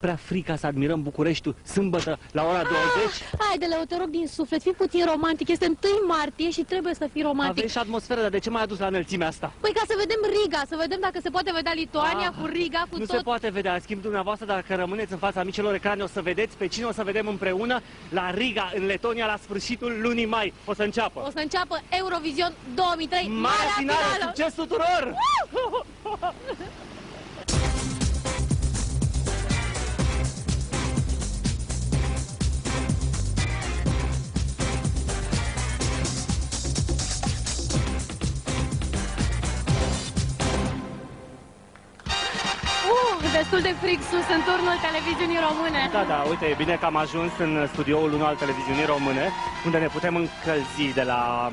prea frica să admirăm Bucureștiul sâmbătă la ora 20? Haide, Leo, te rog din suflet, fii puțin romantic. Este 1 martie și trebuie să fii romantic. Aveți și atmosferă, dar de ce m-ai adus la înălțimea asta? Păi ca să vedem Riga, să vedem dacă se poate vedea Lituania cu Riga, cu nu tot. se poate vedea. În schimb, dumneavoastră, dacă rămâneți în fața micilor ecrane, o să vedeți pe cine o să vedem împreună la Riga, în Letonia, la sfârșitul lunii mai. O să înceapă. O să înceapă Eurovision 2003, Marea finală! Succes tuturor! Destul de frig sus în turnul televiziunii române. Da, uite, e bine că am ajuns în studioul 1 al televiziunii române, unde ne putem încălzi de la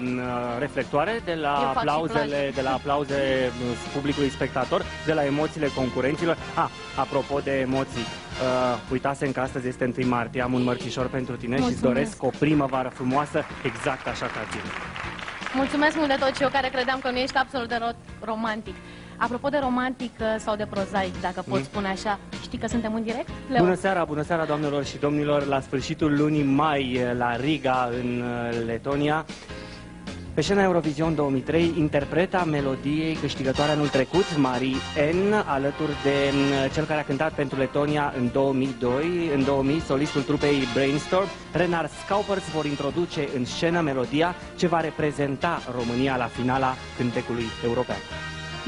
reflectoare, de la aplauze publicului spectator, de la emoțiile concurenților. Apropo de emoții, uitasem că astăzi este 1 martie, am un mărcișor pentru tine și îți doresc o primăvară frumoasă, exact așa ca tine. Mulțumesc mult de tot și eu care credeam că nu ești absolut de romantic. Apropo de romantic sau de prozaic, dacă pot spune așa, știi că suntem în direct? Leo? Bună seara, doamnelor și domnilor, la sfârșitul lunii mai la Riga, în Letonia. Pe scena Eurovision 2003, interpreta melodiei câștigătoare anul trecut, Marie N, alături de cel care a cântat pentru Letonia în 2002, în 2000, solistul trupei Brainstorm, Renard Schaupers, vor introduce în scenă melodia ce va reprezenta România la finala cântecului european.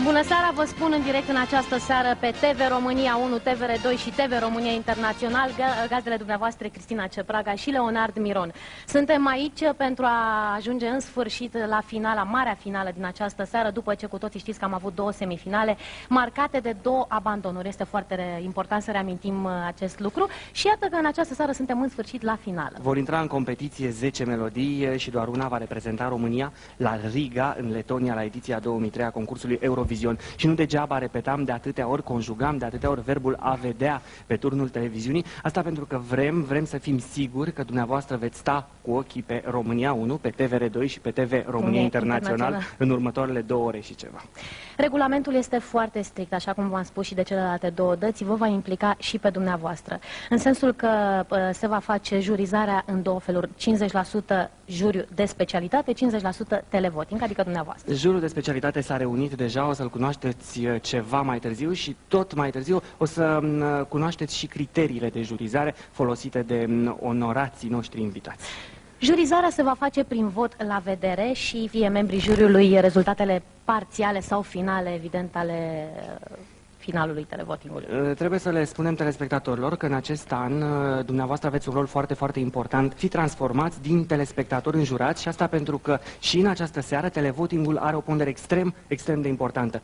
Bună seara, vă spun în direct în această seară pe TV România 1, TVR2 și TV România Internațional, gazdele dumneavoastră Cristina Cepraga și Leonard Miron. Suntem aici pentru a ajunge în sfârșit la finala, marea finală din această seară, după ce cu toții știți că am avut 2 semifinale marcate de 2 abandonuri. Este foarte important să reamintim acest lucru și iată că în această seară suntem în sfârșit la finală. Vor intra în competiție 10 melodii și doar una va reprezenta România la Riga, în Letonia, la ediția 2003 a concursului Eurovision. Și nu degeaba repetam de atâtea ori, conjugam de atâtea ori verbul a vedea pe turnul televiziunii. Asta pentru că vrem să fim siguri că dumneavoastră veți sta cu ochii pe România 1, pe TVR2 și pe TV România Internațional în următoarele 2 ore și ceva. Regulamentul este foarte strict, așa cum v-am spus și de celelalte 2 dăți, vă va implica și pe dumneavoastră. În sensul că se va face jurizarea în 2 feluri, 50% juriu de specialitate, 50% televoting, adică dumneavoastră. Juriul de specialitate s-a reunit deja, o să-l cunoașteți ceva mai târziu și tot mai târziu o să cunoașteți și criteriile de jurizare folosite de onorații noștri invitați. Jurizarea se va face prin vot la vedere și fie membrii juriului rezultatele parțiale sau finale, evident, ale finalului televotingului. Trebuie să le spunem telespectatorilor că în acest an dumneavoastră aveți un rol foarte, foarte important. Fi transformați din telespectatori în jurați și asta pentru că și în această seară televotingul are o pondere extrem de importantă, 50%.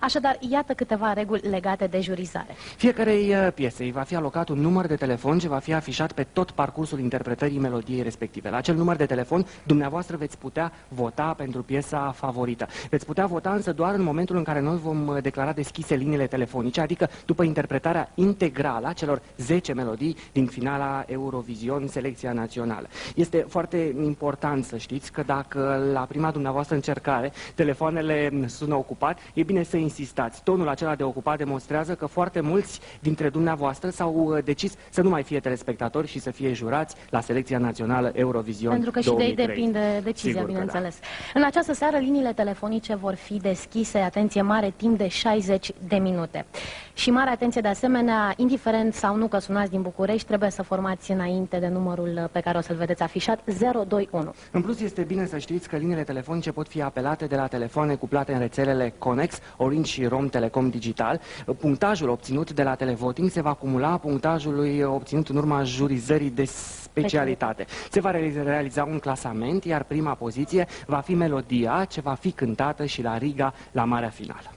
Așadar, iată câteva reguli legate de jurizare. Fiecarei piese îi va fi alocat un număr de telefon ce va fi afișat pe tot parcursul interpretării melodiei respective. La acel număr de telefon, dumneavoastră veți putea vota pentru piesa favorită. Veți putea vota însă doar în momentul în care noi vom declara deschise liniile telefonice, adică după interpretarea integrală a celor 10 melodii din finala Eurovision, selecția națională. Este foarte important să știți că dacă la prima dumneavoastră încercare telefoanele sună ocupat, e bine să insistați. Tonul acela de ocupat demonstrează că foarte mulți dintre dumneavoastră s-au decis să nu mai fie telespectatori și să fie jurați la selecția națională Eurovision 2003. Pentru că și de ei depinde decizia, Sigur bineînțeles. Da. În această seară, liniile telefonice vor fi deschise, atenție mare, timp de 60 de minute. Și mare atenție de asemenea, indiferent sau nu că sunați din București, trebuie să formați înainte de numărul pe care o să-l vedeți afișat, 021. În plus, este bine să știți că liniile telefonice pot fi apelate de la telefoane cuplate în rețelele Connex, Orange și Rom Telecom Digital. Punctajul obținut de la televoting se va acumula punctajului obținut în urma jurizării de specialitate. Se va realiza un clasament, iar prima poziție va fi melodia ce va fi cântată și la Riga la marea finală.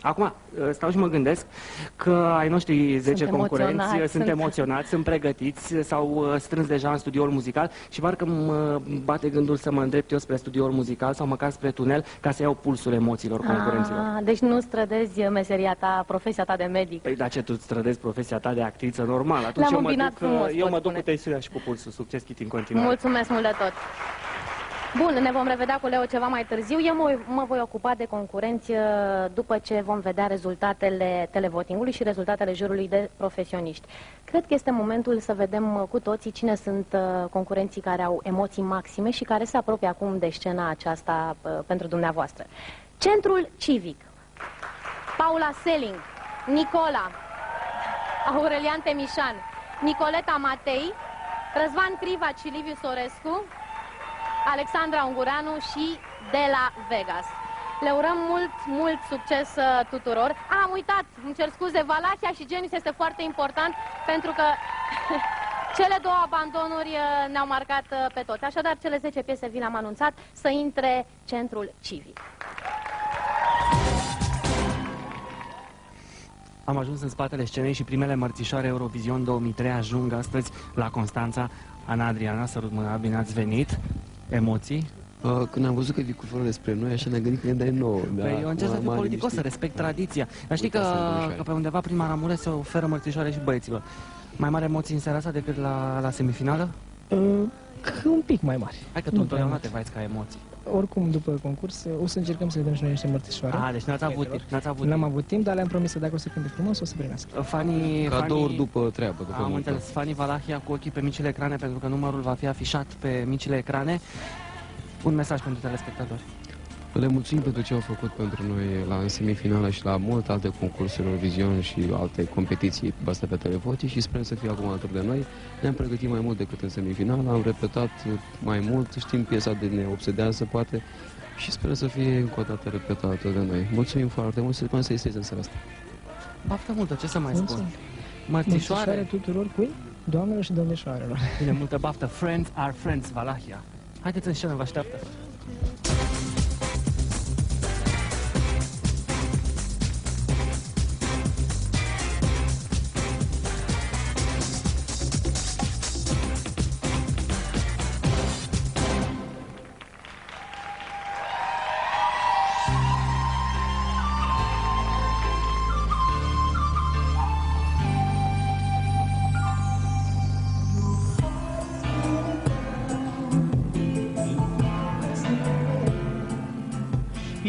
Acum, stau și mă gândesc că ai noștri 10 concurenți sunt emoționați, sunt pregătiți, s-au strâns deja în studioul muzical și parcă mă bate gândul să mă îndrept eu spre studioul muzical sau măcar spre tunel ca să iau pulsul emoțiilor concurenților. Deci nu strădezi meseria ta, profesia ta de medic. Păi da, ce tu strădezi profesia ta de actriță normal? Atunci eu mă duc cu tensiunea și cu pulsul. Succes, Chiti, în continuare. Mulțumesc mult de tot! Bun, ne vom revedea cu Leo ceva mai târziu. Eu mă voi ocupa de concurenți după ce vom vedea rezultatele televotingului și rezultatele jurului de profesioniști. Cred că este momentul să vedem cu toții cine sunt concurenții care au emoții maxime și care se apropie acum de scena aceasta pentru dumneavoastră. Centrul Civic. Paula Selling, Nicola, Aurelian Temișan, Nicoleta Matei, Răzvan Crivaci și Liviu Sorescu, Alexandra Ungureanu și de la Vegas. Le urăm mult succes tuturor. Am uitat, îmi cer scuze, Valahia și Genis este foarte important pentru că cele două abandonuri ne-au marcat pe toți. Așadar, cele 10 piese vi le-am anunțat, să intre Centrul Civic. Am ajuns în spatele scenei și primele mărțișoare Eurovision 2003 ajung astăzi la Constanța. Ana Adriana, sărut mâna, bine ați venit. Emoții? Când am văzut că vii cu flori despre noi, așa ne-am gândit că ne dai nouă. Păi eu încerc să fiu politicos, să respect tradiția. Dar știi că pe undeva prin Maramureș se oferă mărțișoare și băieților. Mai mari emoții în seara asta decât la semifinală? Un pic mai mari. Hai că tu întotdeauna te vaiți ca emoții. Oricum, după concurs, o să încercăm să le dăm și noi niște mărțișoare. Deci n-ați avut timp. N-am avut timp, dar le-am promis să dacă o să cânte frumos, o să primească. Cadouri după treabă. Am înțeles. Fanny Valahia cu ochii pe micile ecrane, pentru că numărul va fi afișat pe micile ecrane. Un mesaj pentru telespectatori. Le mulțumim pentru ce au făcut pentru noi la semifinală și la multe alte concursuri Eurovision și alte competiții bazate pe televoții și sperăm să fie acum alături de noi. Ne-am pregătit mai mult decât în semifinală, am repetat mai mult, știm piesa de Ne obsedează, poate, și sperăm să fie încă o dată repetată de noi. Mulțumim foarte mult, să să-i în seara asta. Baftă multă, ce să mai spun? Mărțișoare tuturor cui? Doamnelor și domnișoarelor. Bine, multă baftă. Friends are friends, Valahia. Haideți în scenă, vă așteaptă.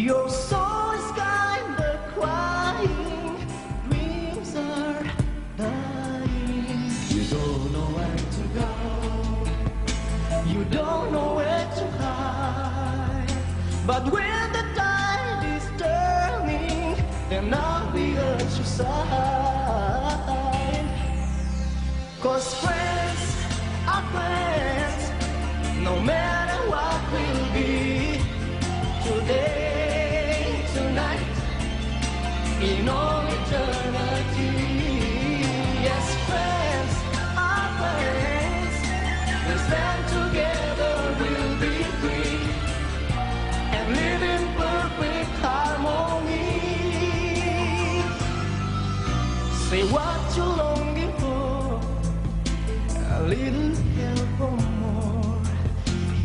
Your soul is kind of crying, dreams are dying. You don't know where to go, you don't know where to hide. But when the tide is turning, then I'll be at your side. 'Cause friends are friends, no matter what will be today. In all eternity, yes, friends are friends. We'll stand together, we'll be free, and live in perfect harmony. Say what you're longing for, a little help or more.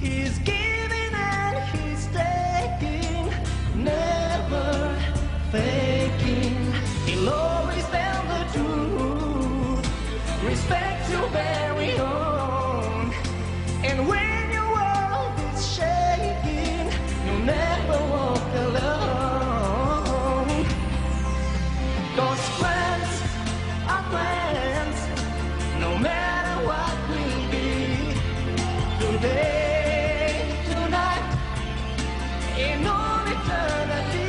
He's giving and he's taking, never faking. He'll always tell the truth, respect your very own. And when your world is shaking, you'll never walk alone. 'Cause friends are friends, no matter what will be today, tonight, in all eternity.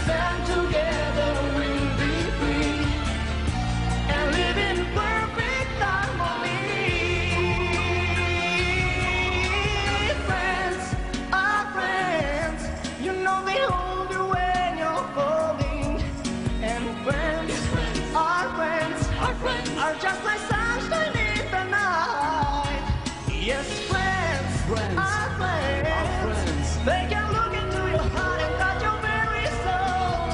Stand together, we'll be free, and live in perfect harmony. Friends are friends, you know they hold you when you're falling. And friends are friends, are just like sunshine in the night. Yes, friends are friends, they can look into your heart and touch your very soul.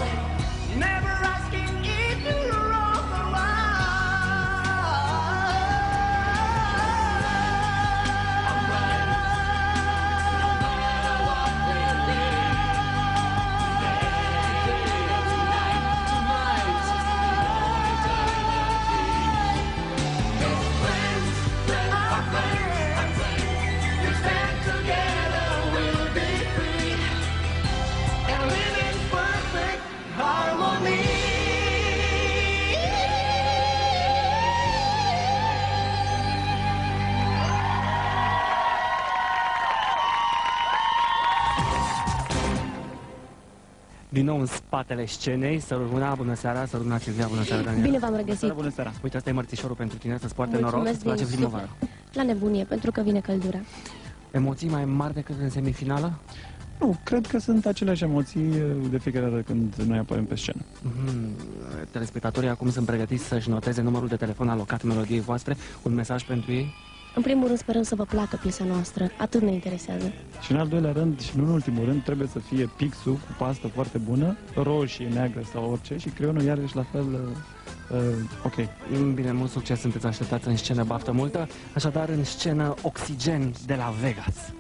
din nou în spatele scenei. Săruna, bună seara, Săruna Silvia, bună seara, Daniela. Bine v-am regăsit. Bună seara. Uite, asta e mărțișorul pentru tine, să-ți poarte Mulțumesc noroc, să-ți place din primăvara. La nebunie, pentru că vine căldura. Emoții mai mari decât în semifinală? Nu, cred că sunt aceleași emoții de fiecare dată când noi apărăm pe scenă. Telespectatorii acum sunt pregătiți să-și noteze numărul de telefon alocat melodiei voastre. Un mesaj pentru ei? În primul rând sperăm să vă placă piesa noastră, atât ne interesează. Și în al doilea rând, și nu în ultimul rând, trebuie să fie pixul cu pastă foarte bună, roșie, neagră sau orice, și creionul iarăși la fel ok. Bine, mult succes, sunteți așteptați în scenă, baftă multă. Așadar, în scenă, Oxigen de la Vegas.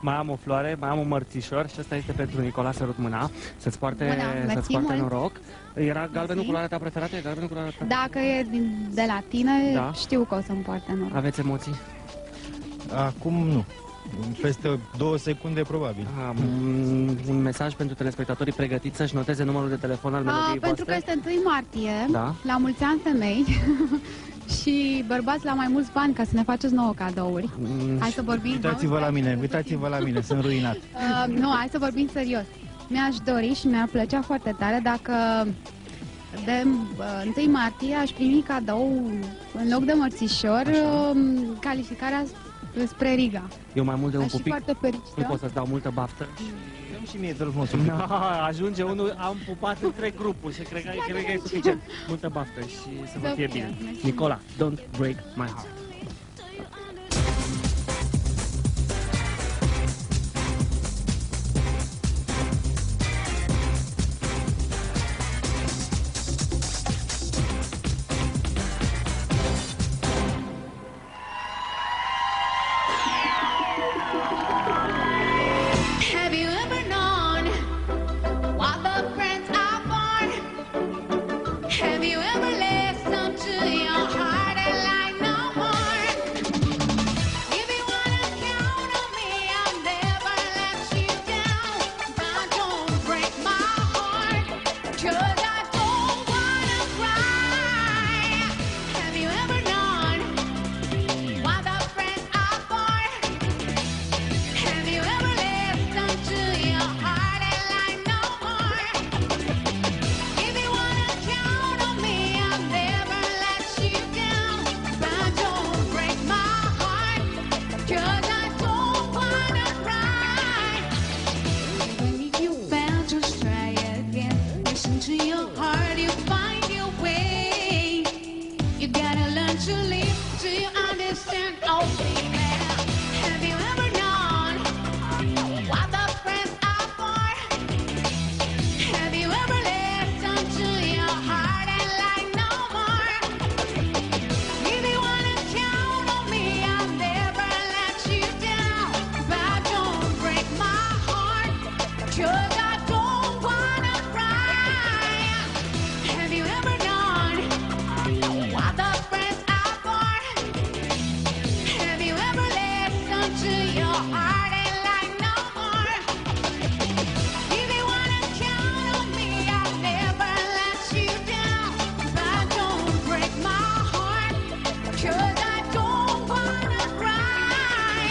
Mai am o floare, mai am un mărțișor și asta este pentru Nicola, sărut mâna, să-ți poarte, să-ți poarte noroc. Era galbenul culoarea ta preferată? E galbenul culoarea ta? Dacă e de la tine, da, știu că o să-mi poarte noroc. Aveți emoții? Acum nu. Peste 2 secunde, probabil. Un mesaj pentru telespectatorii pregătiți să-și noteze numărul de telefon al melodiei pentru voastre? că este 1 martie, da, la mulți ani femei și bărbați la mai mulți bani ca să ne faceți nouă cadouri. Hai să vorbim... Uitați-vă la mine, uitați-vă la mine, sunt ruinat. Nu, hai să vorbim serios. Mi-aș dori și mi-ar plăcea foarte tare dacă de 1 martie aș primi cadou, în loc de mărțișor, calificarea spre Riga. Eu mai mult de un Aș fi pupic, foarte fericită. nu pot să-ți dau multă baftă. Dăm și mie, te rog frumos. Ajunge unul, am pupat între grupuri și cred că e suficient. Multă baftă și să vă fie bine. Nicola, don't break my heart. eventually. Do you understand? Oh, baby, have you ever known what the friends are for? Have you ever listened to your heart and like no more? If you wanna count on me, I'll never let you down. But don't break my heart, 'cause I don't wanna cry. Have you ever known what the friends are for? Have you ever listened to your heart and like no more? If you wanna count on me, I'll never let you down. But don't break my heart, 'cause I don't wanna cry.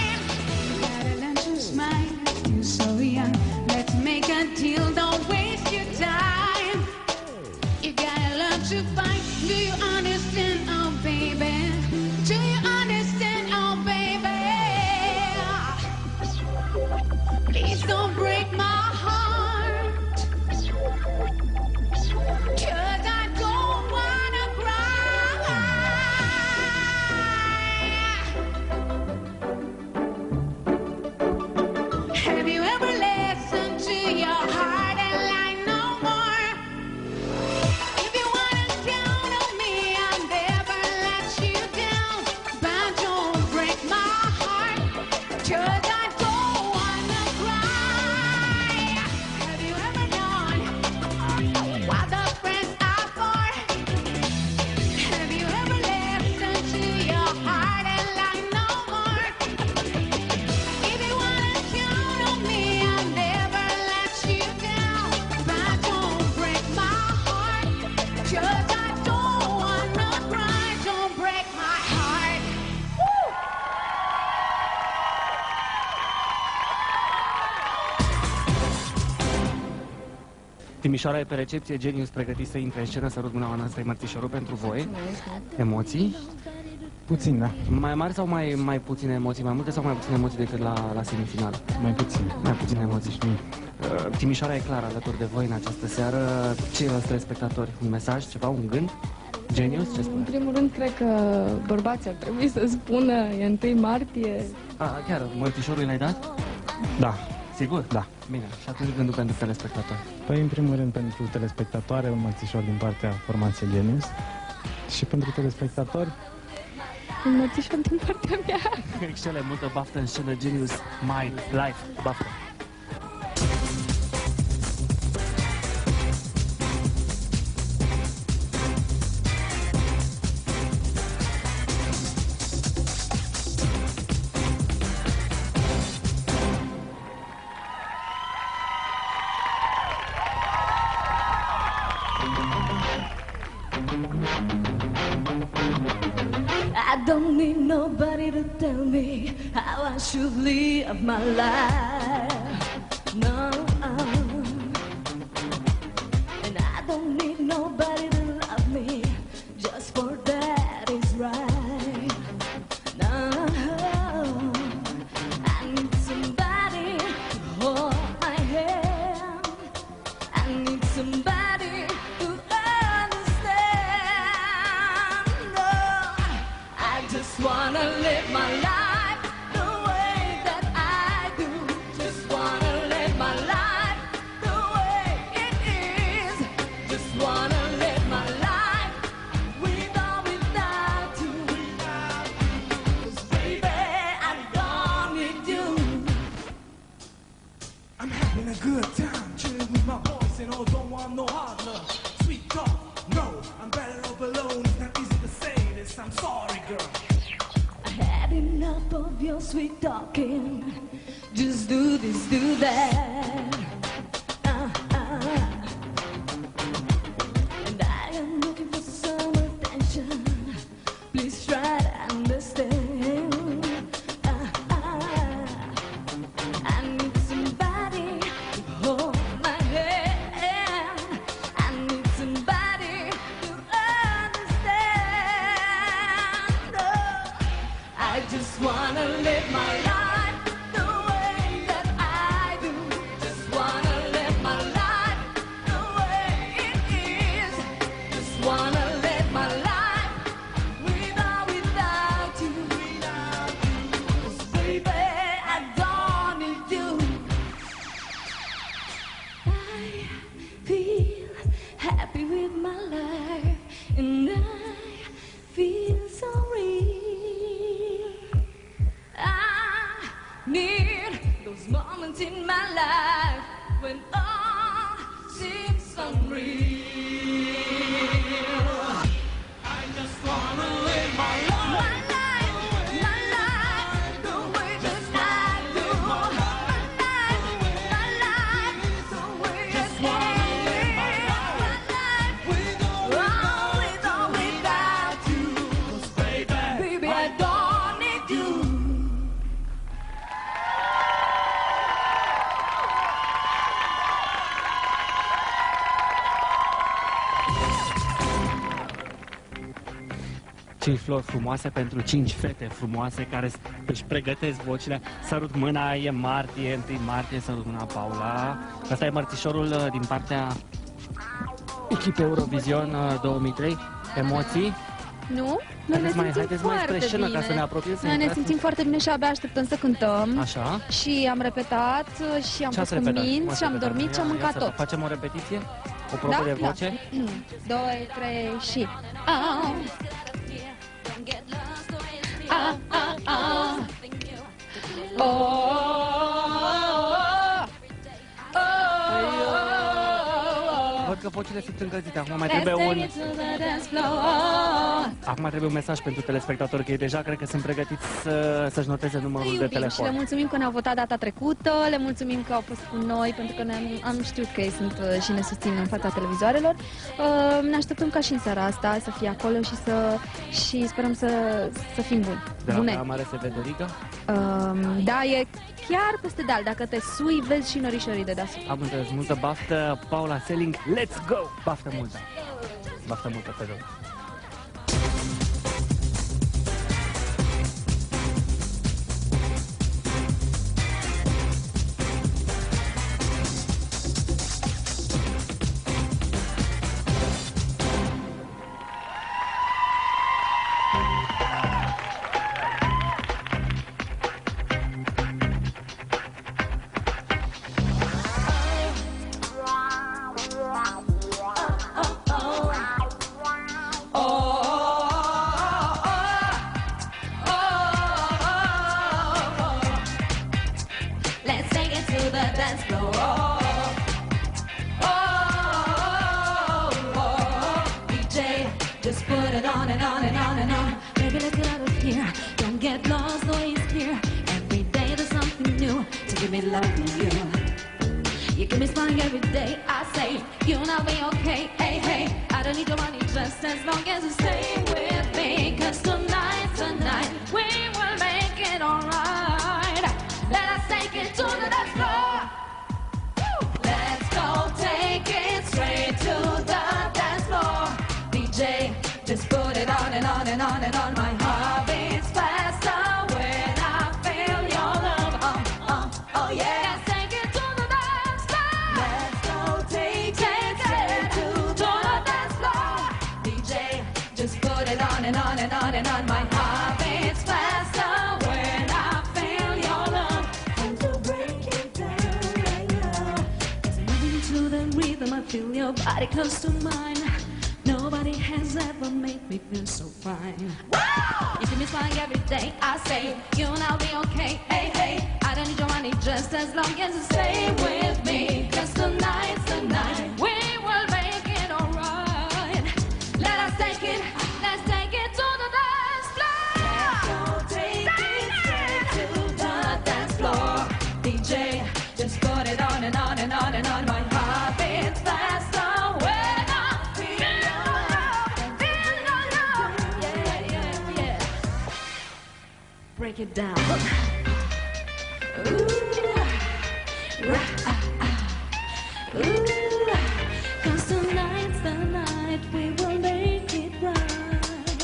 Gotta learn to smile, you're so young. Let's make a deal, don't waste your time. You gotta learn to fight. Do you understand, oh baby? Do you understand, oh baby? Please don't break my heart, 'cause I don't wanna cry. Have you ever listened to your heart and like no more? If you wanna count on me, I'll never let you down. But don't break my heart, 'cause I don't wanna cry. Have you ever known what the friends are for? Have you ever listened to your heart and like no more? If you wanna count on me, I'll never let you down. But don't break my heart, 'cause I don't wanna cry. Don't break my heart. Timișoara e pe recepție, Genius pregătit să intre în scenă, să rog mâna noastră mărțișorul pentru voi. Emoții? Puțin, da. Mai mari sau mai puține emoții? Mai multe sau mai puține emoții decât la semifinală? Mai puțin. Mai puține emoții. Timișoara e clar alături de voi în această seară. Ceilalți telespectatori, un mesaj, ceva, un gând? Genius, ce În spune? primul rând, cred că bărbații ar trebui să spună, e 1 martie. Chiar, mărțișorul l-ai dat? Da. Sigur? Da. Bine, și atunci gândul pentru telespectatori. Păi, în primul rând, pentru telespectatoare, un mărțișor din partea formației Genius. Și pentru telespectatori, Un mărțișor din partea mea. Excelent, multă baftă în scenă, Genius, mai live, baftă! I don't need nobody to tell me how I should live my life. No. And I don't need nobody to love me just for that is right. No. I need somebody to hold my hand. I need somebody to understand. No. I just wanna live my life the way that I do. Just wanna live my life the way it is. Just wanna live my life with or without you. 'Cause baby, I don't need you. I'm having a good time, chilling with my boys and all, don't want no hard love. Sweet talk, no, I'm better off alone. It's not easy to say this, I'm sorry, girl. I had enough of your sweet talking. Just do this, do that. And I am looking for some attention. Please try to understand. I need somebody to hold my hand. I need somebody to understand. I just wanna live my life the way that I do. Just wanna live my life the way it is. Just wanna live my life with or 5 flori frumoase pentru 5 fete frumoase care își pregătesc vocile. Sărut mâna, e martie, 1 martie, sărut mâna, Paula. Asta e mărțișorul din partea echipei Eurovision 2003. Emoții? Nu? Noi ne simțim haideți mai spre foarte scenă bine. ca să ne apropiem. Noi ne simțim foarte bine și abia așteptăm să cântăm. Așa. Și am repetat și am fost cu minți și am dormit și am mâncat tot. Facem o repetiție? O probă de voce? 2, 3 și... Ah. Ah, ah, ah. Văd că vocile sunt încălzite. Acum mai trebuie Acum trebuie un mesaj pentru telespectatori, că ei deja cred că sunt pregătiți să-și noteze numărul de telefon. Și le mulțumim că ne-au votat data trecută, le mulțumim că au fost cu noi, pentru că am știut că ei sunt și ne susțin în fața televizoarelor. Ne așteptăm ca și în seara asta să fie acolo și sperăm să fim buni. De la Prea Mare se vede Riga? Da, e chiar peste deal. Dacă te sui, vezi și norișorii de deasupra. Am înțeles. Multă baftă, Paula Selling. Let's go! Baftă multă! Baftă multă pe rog. Break it down. Cause tonight's the night we will make it right.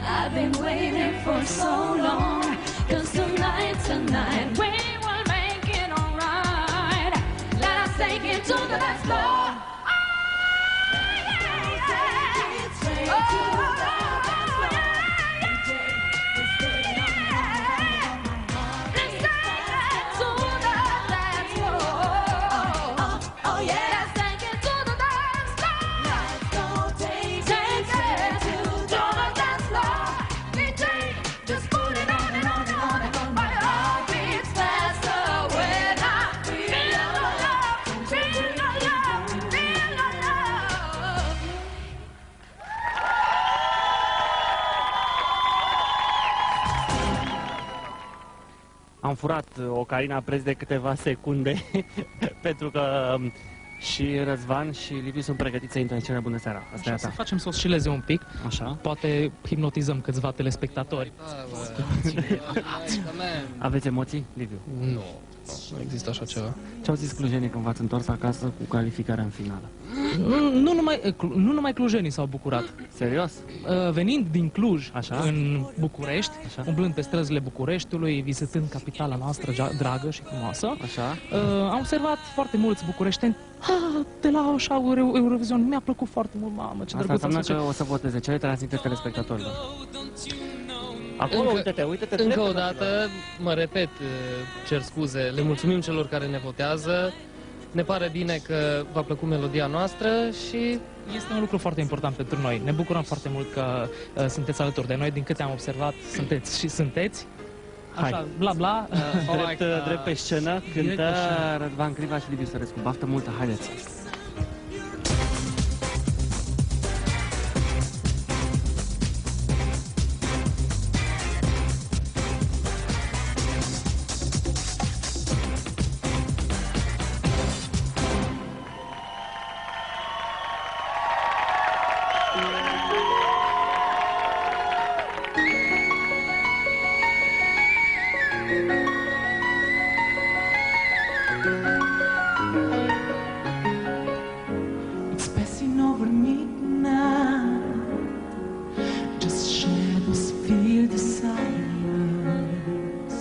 I've been waiting for so long. Cause tonight's the night we will make it alright. Let us take it to the dance floor. Am furat Ocarina preț de câteva secunde pentru că și Răzvan și Liviu sunt pregătiți să intre în scenă. Bună seara! Asta e a ta. Să facem să oscileze un pic. Așa. Poate hipnotizăm câțiva telespectatori. Aveți emoții, Liviu? Nu. Nu există așa ceva. Ce au zis clujenii când v-ați întors acasă cu calificarea în finală? Nu numai clujenii s-au bucurat. Serios? Venind din Cluj, Așa? în București, Așa? umblând pe străzile Bucureștiului, vizitând capitala noastră dragă și frumoasă, Așa? am observat foarte mulți bucureșteni. De la așa Eurovision, mi-a plăcut foarte mult, mamă, ce Asta drăguț am înseamnă că o să voteze. Ce le transmite telespectatorilor? Acolo, uite-te. Încă o dată, mă repet, cer scuze, le mulțumim celor care ne votează. Ne pare bine că v-a plăcut melodia noastră și este un lucru foarte important pentru noi. Ne bucurăm foarte mult că sunteți alături de noi. Din câte am observat, sunteți și sunteți. Așa, Hai. bla bla. Drept pe scenă, cântă Rădvan Criva și Liviu Sărescu. Baftă multă, haideți! It's passing over me now. Just shadows fill the silence.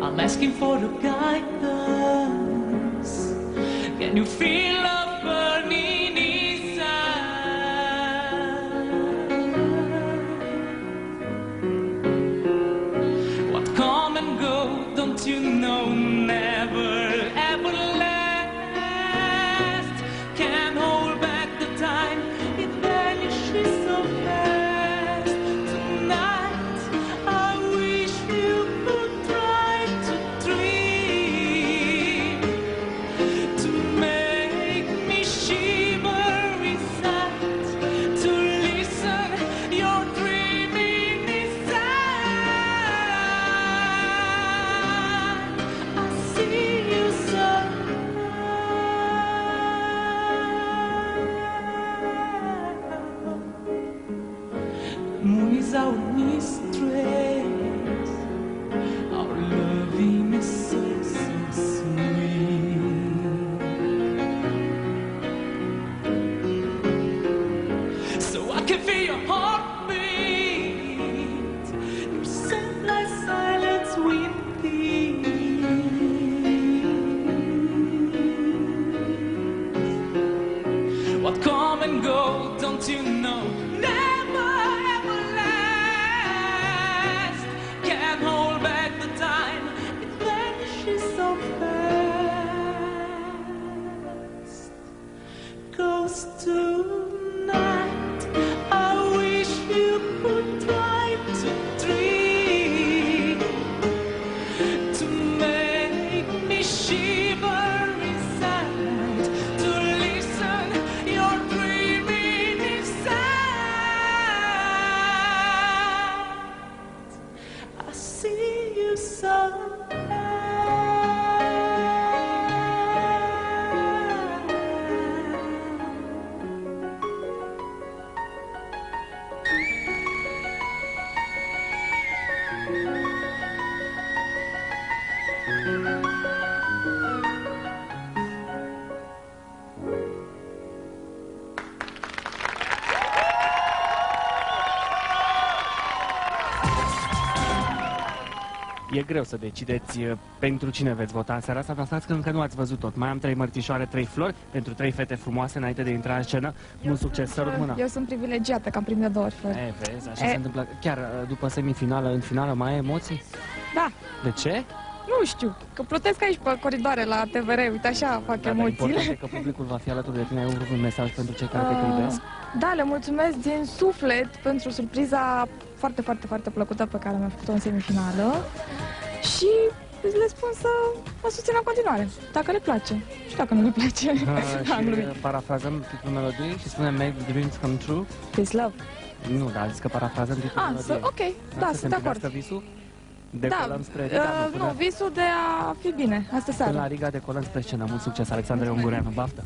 I'm asking for the guidance. Can you feel love burning inside? What come and go, don't you know? Never ever last. Can't hold back the time, it vanishes so fast. Tonight I wish you could try to dream, to make me shiver inside, to listen your dreaming inside. I see you so. The moon is our mistress. Our loving is so, so sweet. So I can feel your heartbeat. Your scent like silence within. What come and go, don't you know? Never ever last. Can't hold back the time, it vanishes so fast. 'Cause tonight I wish you could try to dream, to make me shiver inside, to listen your dreaming inside. I see you so. E greu să decideți pentru cine veți vota în seara asta, dar stați că încă nu ați văzut tot. Mai am 3 mărțișoare, 3 flori pentru 3 fete frumoase înainte de a intra în scenă. Mult succes, sărut mâna! Eu sunt privilegiată că am primit de 2 ori flori. Vezi, așa se întâmplă. Chiar după semifinală, în finală, mai ai emoții? Da. De ce? Nu știu, că plătesc aici pe coridoare la TVR, uite așa fac Da, emoțiile. important e că publicul va fi alături de tine. Ai un mesaj pentru cei care te privesc? Da, le mulțumesc din suflet pentru surpriza foarte, foarte, foarte plăcută pe care mi-a făcut-o în semifinală și le spun să mă susțină în continuare, dacă le place și dacă nu le place. Am glumit. Și parafrazăm titlul melodiei și spunem Make the Dreams Come True. Peace Love. Nu, dar zis că parafrazăm titlul melodiei. Ok, da, sunt de acord. Visul? Decolăm spre Riga? Nu, visul de a fi bine, astă seară. Până la Riga decolăm spre scenă. Mult succes, Alexandra Ungureanu. Baftă!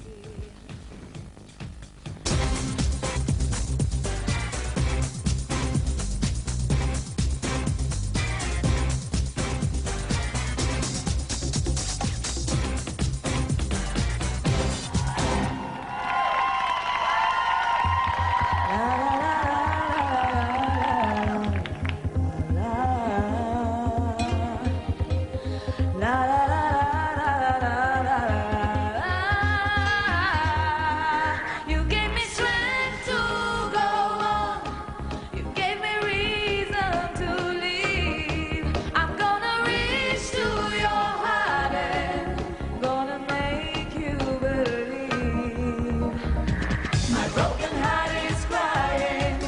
broken heart is crying,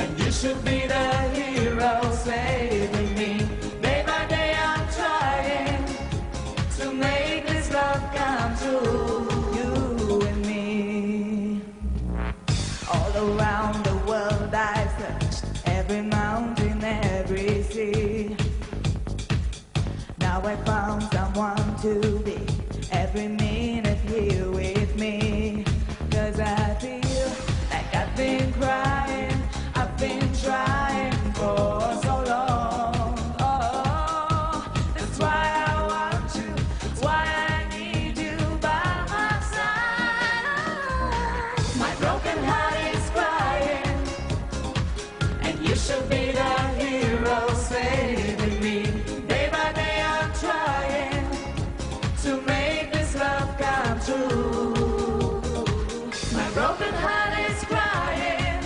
and you should be the hero saving me. Day by day I'm trying to make this love come true, you and me. All around the world I searched, every mountain, every sea. Now I found someone to be every minute here with me. 'Cause I feel like I've been crying, I've been trying for so long. Oh, that's why I want you, that's why I need you by my side. My broken heart is crying, and you should be the hero saving me. Day by day I'm trying to make this love come true. My broken heart is crying,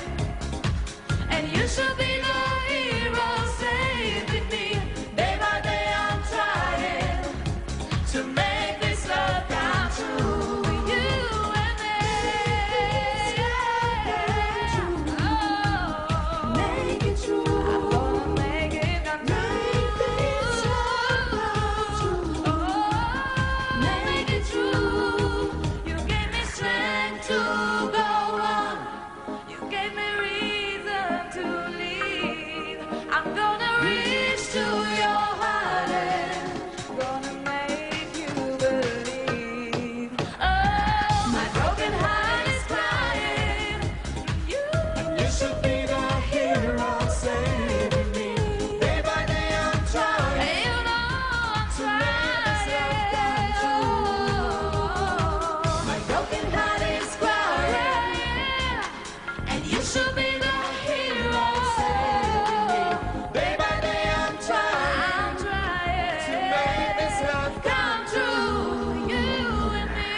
and you should be the hero saving me. Day by day I'm trying to make this love come true. You and me. Oh, make it true. I'm gonna make it come true. Make it true. You gave me strength to go on. You gave me reason to live. I'm gonna reach to your heart and gonna make you believe. Oh, my broken heart is crying. You should be the hero saving me. Day by day I'm trying. You know I'm trying. My broken heart is crying, and you should be the hero saving me. Day by day I'm trying to make this love come true. You and me.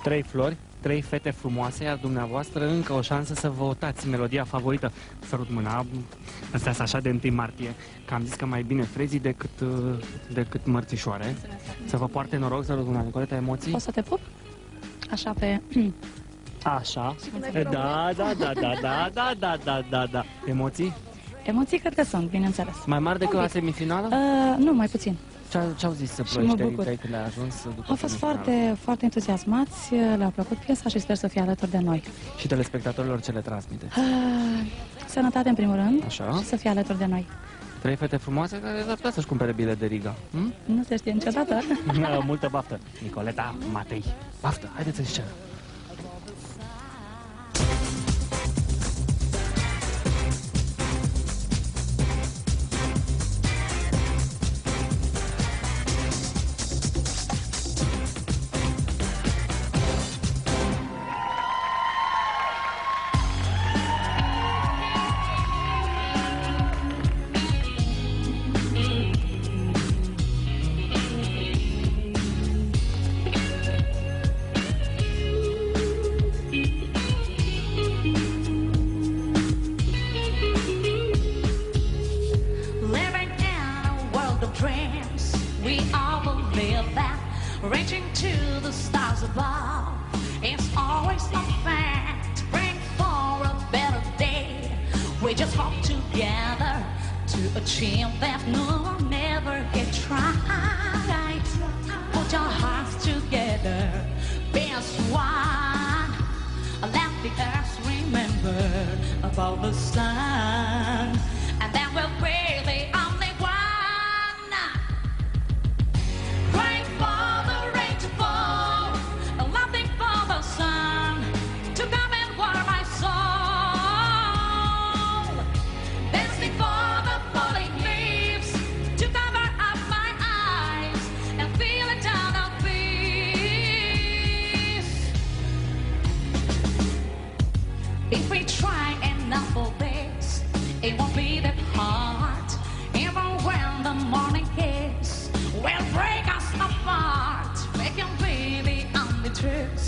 Trei flori, trei fete frumoase, iar dumneavoastră încă o șansă să votați melodia favorită. Sărut mâna, astea așa de 1 martie, că am zis că mai bine frezii decât mărțișoare. Să vă poarte noroc, sărut mâna. Nicoleta, emoții? Poți să te pup? Așa pe... Așa. Da. Emoții? Emoții cred că sunt, bineînțeles. Mai mari decât la semifinală? Nu, mai puțin. Ce-au zis să Și mă plăci bucur. tăi când ai ajuns după Au fost semifinală? foarte, foarte entuziasmați, le-a plăcut piesa și sper să fie alături de noi. Și telespectatorilor ce le transmite? Sănătate în primul rând. Așa. Și să fie alături de noi. Trei fete frumoase care ar putea să-și cumpere bilet de Riga. Nu se știe niciodată. Multă baftă. Nicoleta, Matei. Baftă, haideți în scenă. Living in a world of dreams, we all believe that reaching to the stars above is always a fact. Bring for a better day. We just walk together to achieve that no one never get tried. Put your hearts together, be as one. Let the earth remember about the sun, and then we'll be the only one. Praying for the rain to fall, and laughing for the sun to come and warm my soul. Dancing for the falling leaves to cover up my eyes and feel eternal peace. If we try enough for this, it won't be that hard. Even when the morning hits, will break us apart. We can be the only truth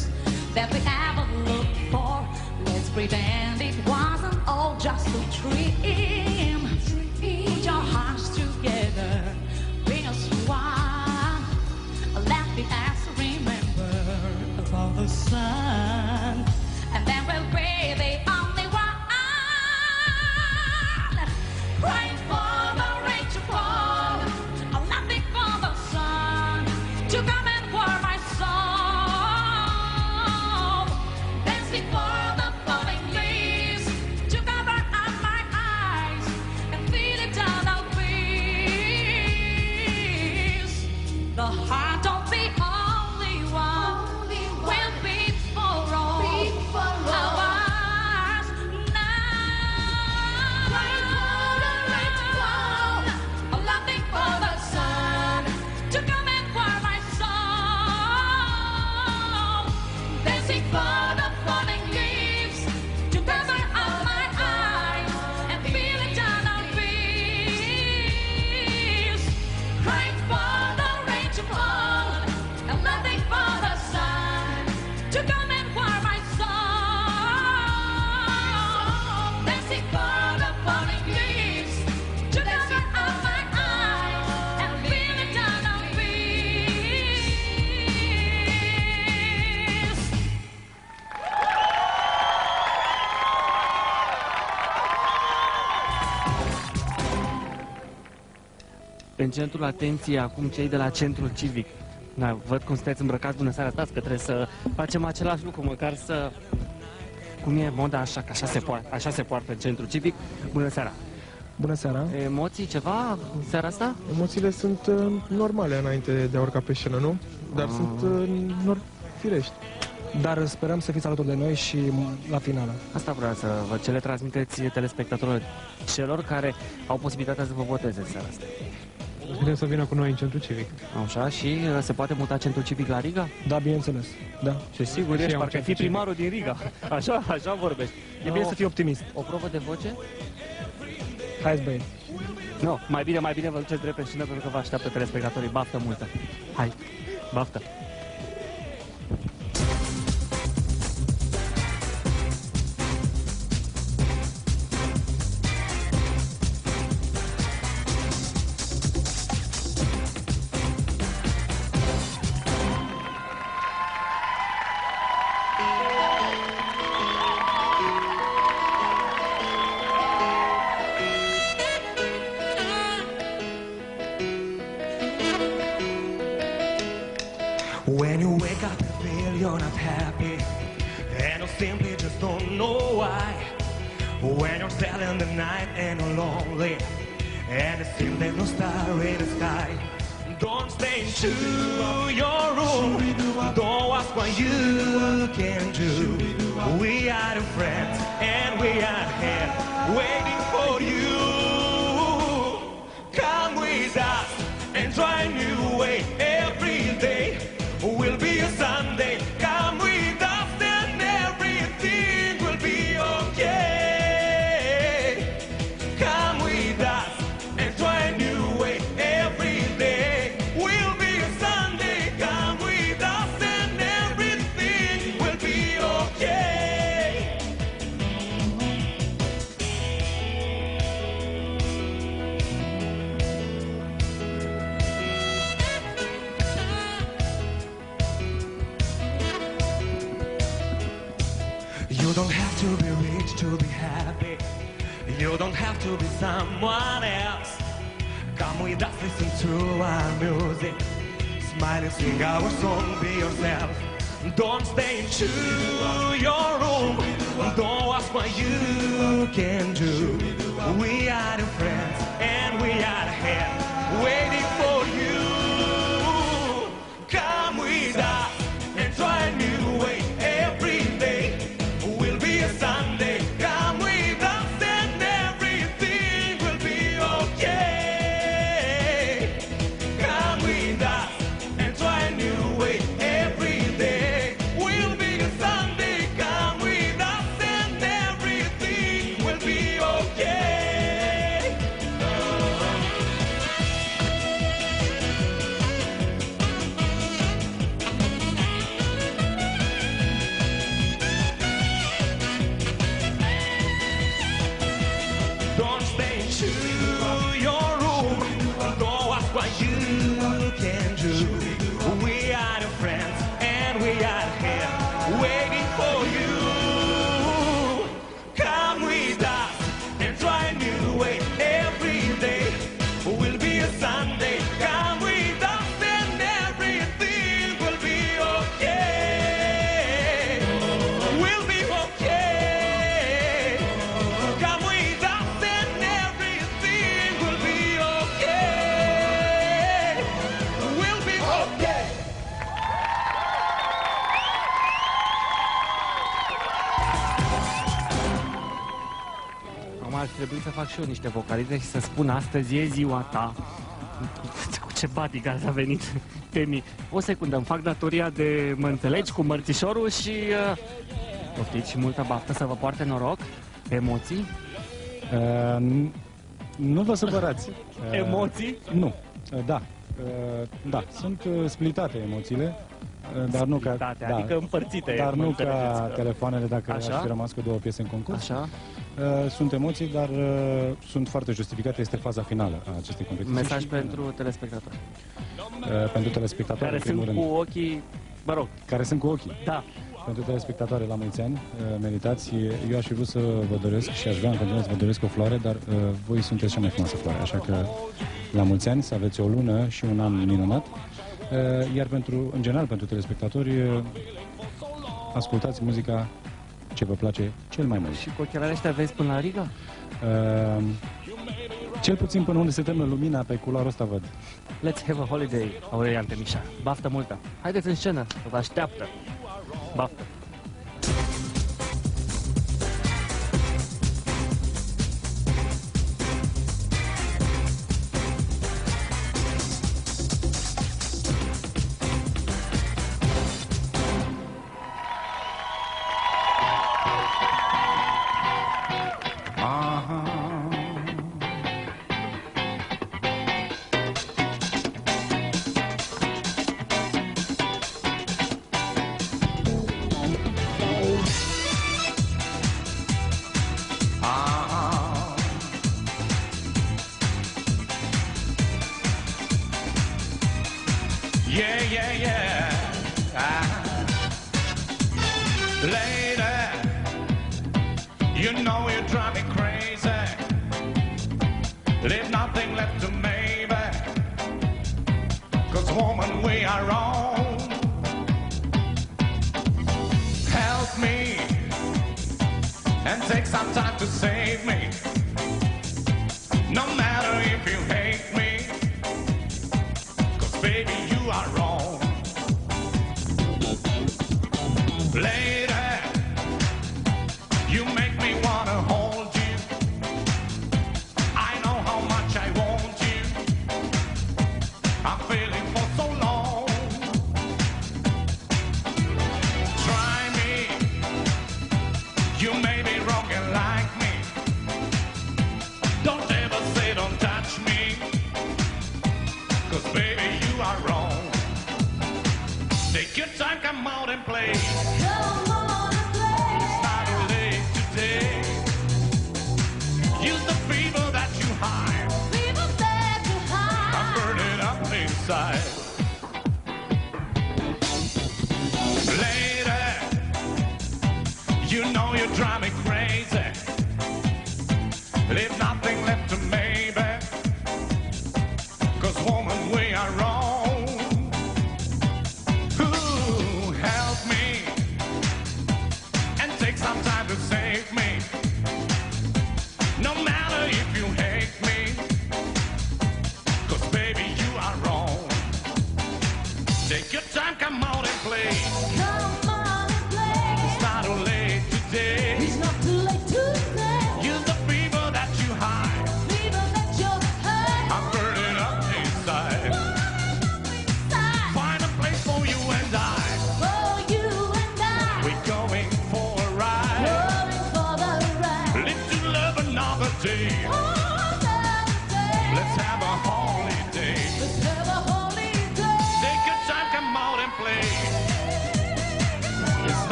that we ever looked for. Let's pretend it wasn't all just a dream. Put your hearts together. În centrul atenției acum cei de la Centrul Civic. Da, văd cum sunteți îmbrăcați, bună seara, stați că trebuie să facem același lucru, măcar să... Cum e moda așa, că așa se poartă în Centrul Civic. Bună seara! Bună seara! Emoții ceva în seara asta? Emoțiile sunt normale înainte de a urca pe scenă, nu? Dar sunt firești. Dar sperăm să fiți alături de noi și la finală. Asta vreau să văd, ce le transmiteți telespectatorilor, celor care au posibilitatea să vă voteze în seara asta. Vrem să vină cu noi în Centrul Civic. Așa, și se poate muta Centrul Civic la Riga? Da, bineînțeles. Da. Și sigur ești, parcă fi primarul din Riga. Așa vorbești. E bine să fii optimist. O probă de voce? Hai, băieți. Nu, mai bine vă duceți drept pe scenă pentru că vă așteaptă telespectatorii. Baftă multă. Hai, baftă. When you wake up and feel you're not happy, and you simply just don't know why. When you're sad in the night and you're lonely, and it seems there's no star in the sky, don't stay into your room. Don't ask what you can do. We are your friends and we are here waiting for you. Come with us and try a new way every day. Will be a Sunday. Come with us and everything will be okay. Come with us and try a new way every day. Will be a Sunday. Come with us and everything will be okay. You don't have to be rich to be happy. You don't have to be someone else. Come with us, listen to our music. Smile and sing our song, be yourself. Don't stay into your room. Don't ask what you can do. We are your friends and we are here waiting for you. Come with us and try a new way every day. Will be a Sunday. Come with us and everything will be okay. Come with us and try a new way every day. Will be a Sunday. Come with us and everything will be okay. Don't stay into your room. Don't ask what you can do. We are your friends and we are here waiting for you. Come with us and try a new way every day. Will be a Sunday. Come with us and everything will be okay. Will be okay. Come with us and everything will be okay. Will be okay. Acum ar trebui să fac și eu niște vocalize și să spun astăzi e ziua ta. Cu ce bodyguard a venit Temi. O secundă, îmi fac datoria de mă înțelegi cu mărțișorul și... Poftiți și multă baftă, să vă poarte noroc. Emoții? Nu vă supărați. Emoții? Nu. Da. Da, sunt splitate emoțiile, dar nu ca... Splitate, adică împărțite. Dar mă nu ca înțelegeți că- telefoanele, dacă Așa? aș fi rămas cu 2 piese în concurs. Așa. Sunt emoții, dar sunt foarte justificate. Este faza finală a acestei competiții. Mesaj Și, pentru telespectatori. pentru telespectatori, Care în primul sunt rând. cu ochii, mă rog. Care sunt cu ochii. Da. Pentru telespectatoare, la mulți ani, meritați. Eu aș fi vrut să vă doresc și aș vrea în continuare să vă doresc o floare, dar voi sunteți cea mai frumoasă floare, așa că la mulți ani, să aveți o lună și un an minunat. Iar în general, pentru telespectatori, ascultați muzica ce vă place cel mai mult. Și cu ochelari ăștia vezi până la Riga? Cel puțin până unde se termină lumina, pe culoarul ăsta văd. Let's have a holiday, Aurelian Temișa. Baftă multă! Haideți în scenă, vă așteaptă! Baftă!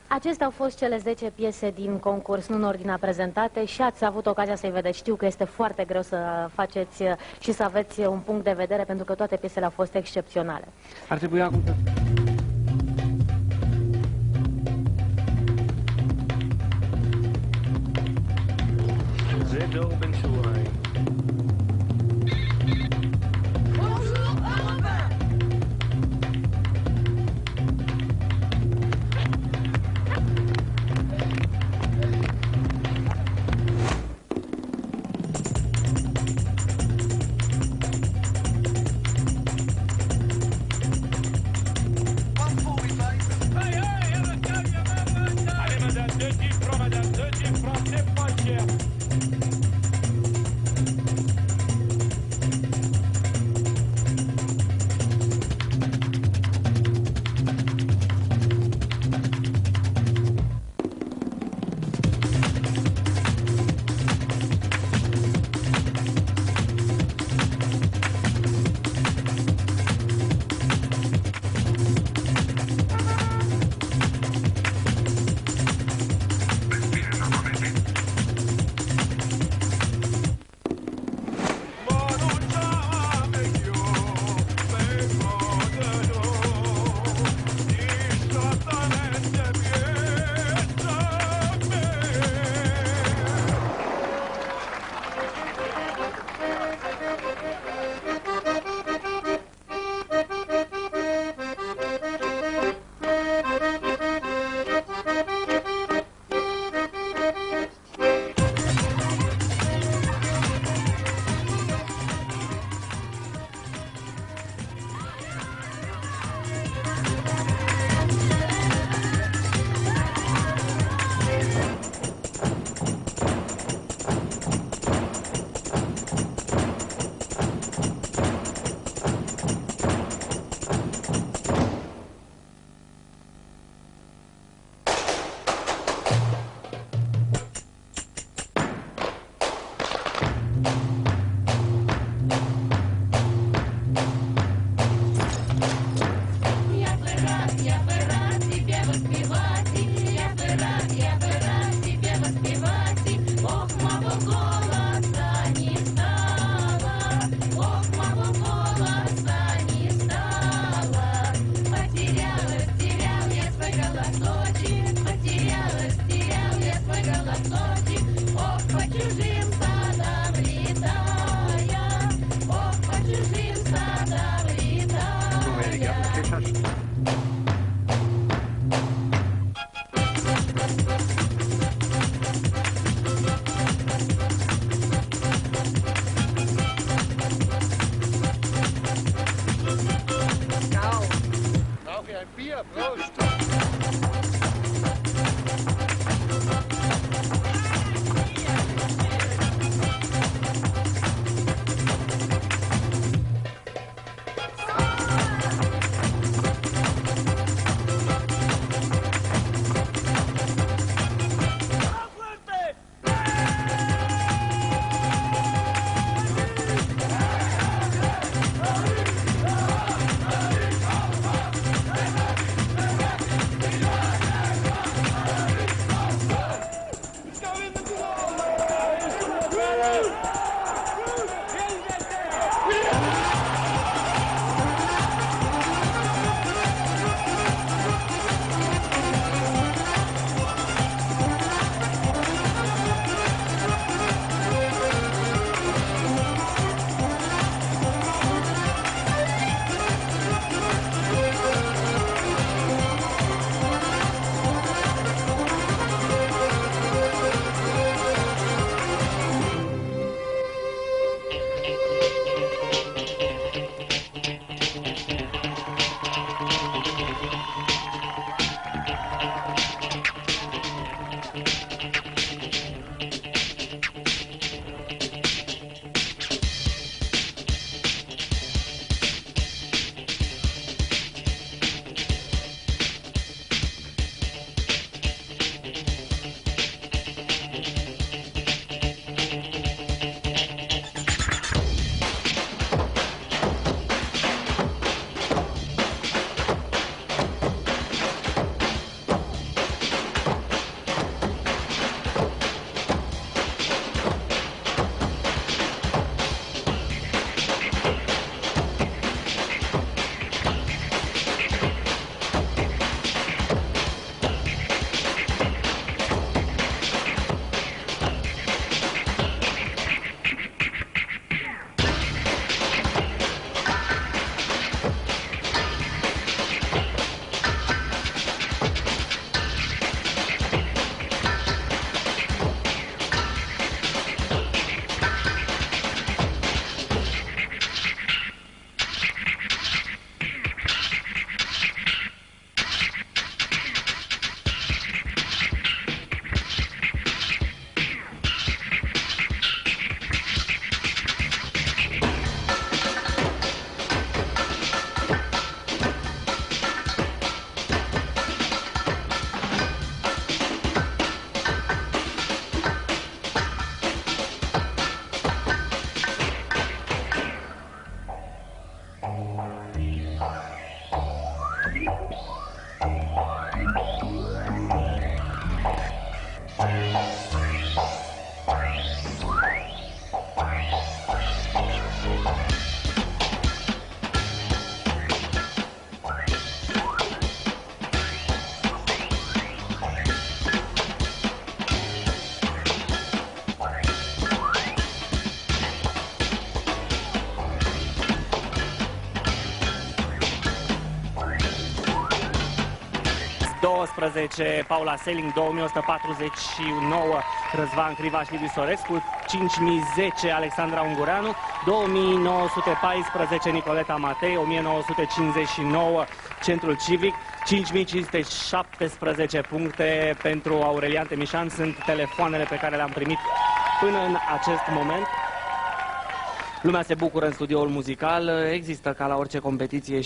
Acestea au fost cele 10 piese din concurs, nu în ordinea prezentate, și ați avut ocazia să-i vedeți. Știu că este foarte greu să faceți și să aveți un punct de vedere, pentru că toate piesele au fost excepționale. Ar trebui acum... 2012 Paula Seling, 2149 Răzvan Crivaș Liviu Sorescu, 5010 Alexandra Ungureanu, 2914 Nicoleta Matei, 1959 Centrul Civic, 5517 puncte pentru Aurelian Temișan. Sunt telefoanele pe care le-am primit până în acest moment. Lumea se bucură în studioul muzical, există ca la orice competiție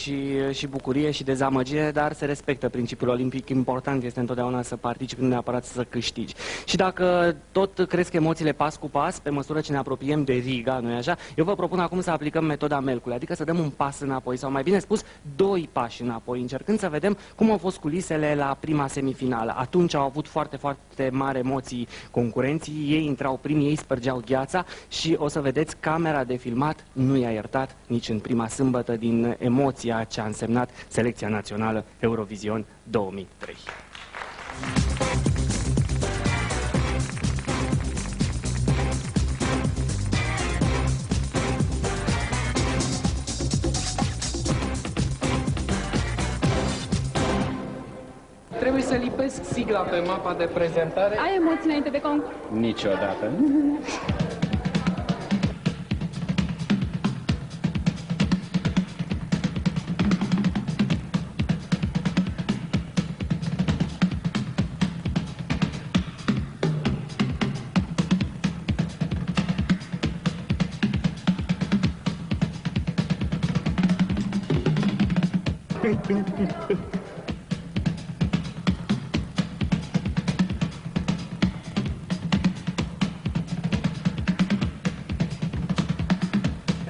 și bucurie și dezamăgire, dar se respectă principiul olimpic. Important este întotdeauna să participi, nu neapărat să câștigi. Și dacă tot cresc emoțiile pas cu pas, pe măsură ce ne apropiem de Riga, nu-i așa? Eu vă propun acum să aplicăm metoda Melcului, adică să dăm un pas înapoi, sau mai bine spus, 2 pași înapoi, încercând să vedem cum au fost culisele la prima semifinală. Atunci au avut foarte, foarte mari emoții concurenții, ei intrau primii, ei spărgeau gheața și o să vedeți camera de filmat nu i-a iertat nici în prima sâmbătă din emoția ce a însemnat Selecția Națională Eurovision 2003. Trebuie să lipesc sigla pe mapa de prezentare. Ai emoții înainte de concurs? Niciodată.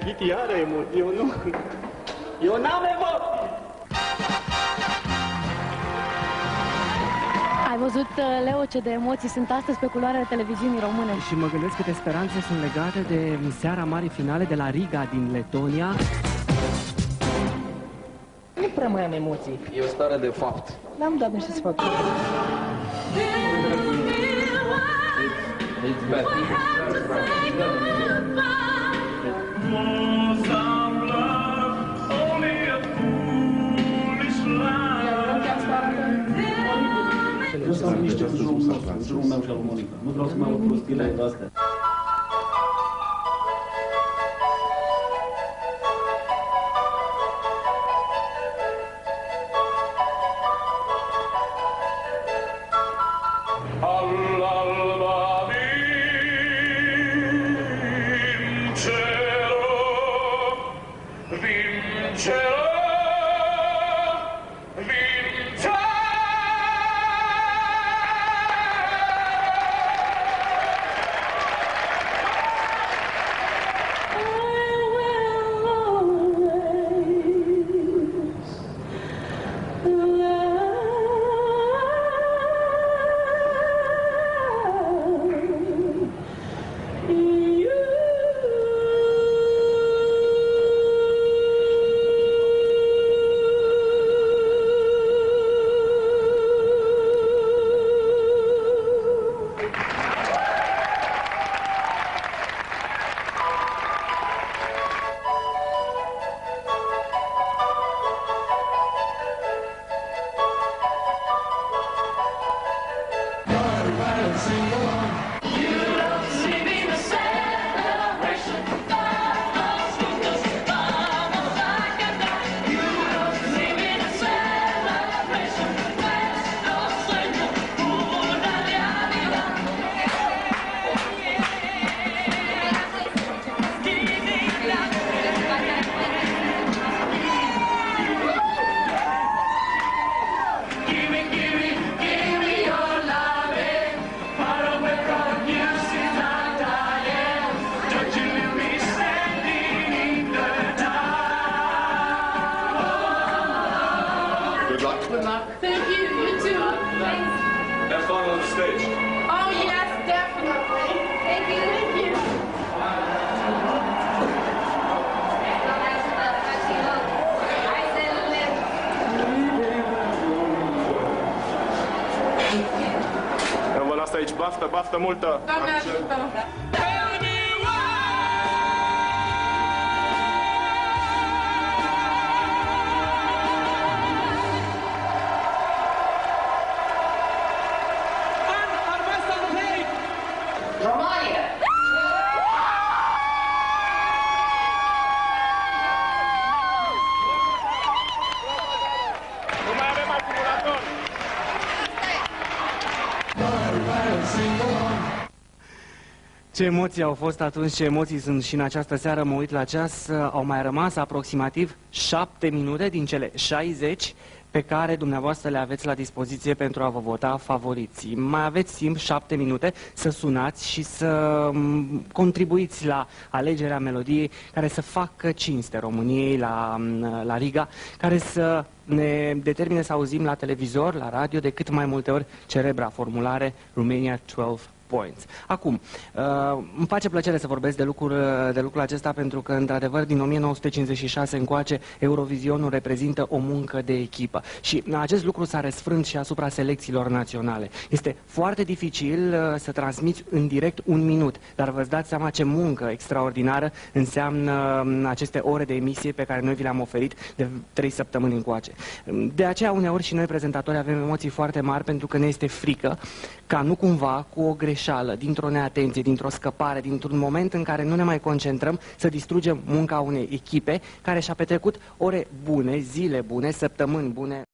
Viti are emoții, eu nu. Eu n-am emoții! Ai văzut, Leo, ce de emoții sunt astăzi pe culoarele televiziunii române? Și mă gândesc câte speranțe sunt legate de seara marii finale de la Riga din Letonia. Nu prea mai am emoții. E o stare de fapt. N-am dat niște să fac. It's bad. Nu s-au niște cu jurul meu și al Monica. Nu vreau să mă aud prostile astea. Baftă multă! Doamne ajută! Ce emoții au fost atunci, ce emoții sunt și în această seară, mă uit la ceas, au mai rămas aproximativ 7 minute din cele 60 pe care dumneavoastră le aveți la dispoziție pentru a vă vota favoriții. Mai aveți timp 7 minute să sunați și să contribuiți la alegerea melodiei care să facă cinste României la Riga, care să ne determine să auzim la televizor, la radio, de cât mai multe ori celebra formulare Romania 12 Points. Acum, îmi face plăcere să vorbesc de lucrul acesta pentru că, într-adevăr, din 1956 încoace, Eurovizionul reprezintă o muncă de echipă și acest lucru s-a răsfrânt și asupra selecțiilor naționale. Este foarte dificil să transmiți în direct un minut, dar vă dați seama ce muncă extraordinară înseamnă aceste ore de emisie pe care noi vi le-am oferit de 3 săptămâni încoace. De aceea, uneori și noi, prezentatori, avem emoții foarte mari pentru că ne este frică ca nu cumva, cu o greșeală, dintr-o neatenție, dintr-o scăpare, dintr-un moment în care nu ne mai concentrăm, să distrugem munca unei echipe care și-a petrecut ore bune, zile bune, săptămâni bune